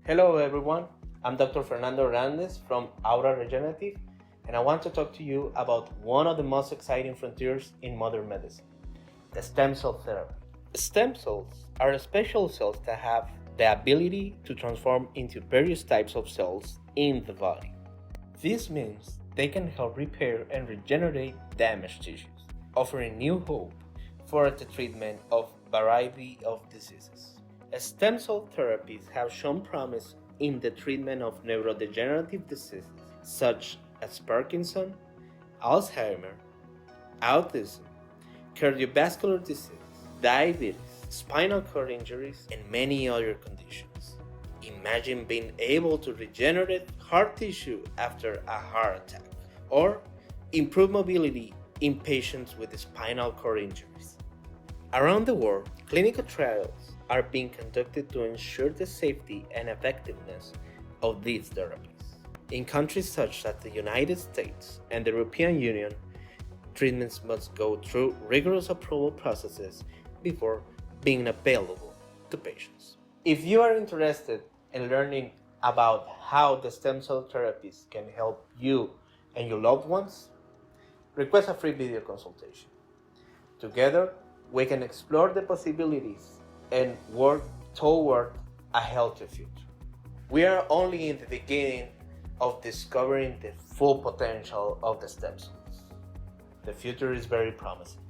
Hello everyone, I'm Dr. Fernando Hernandez from Aura Regenerative, and I want to talk to you about one of the most exciting frontiers in modern medicine, the stem cell therapy. Stem cells are special cells that have the ability to transform into various types of cells in the body. This means they can help repair and regenerate damaged tissues, offering new hope for the treatment of a variety of diseases. Stem cell therapies have shown promise in the treatment of neurodegenerative diseases such as Parkinson, Alzheimer, autism, cardiovascular disease, diabetes, spinal cord injuries, and many other conditions. Imagine being able to regenerate heart tissue after a heart attack, or improve mobility in patients with spinal cord injuries. Around the world, clinical trials are being conducted to ensure the safety and effectiveness of these therapies. In countries such as the United States and the European Union, treatments must go through rigorous approval processes before being available to patients. If you are interested in learning about how the stem cell therapies can help you and your loved ones, request a free video consultation. Together, we can explore the possibilities and work toward a healthier future. We are only in the beginning of discovering the full potential of the stem cells. The future is very promising.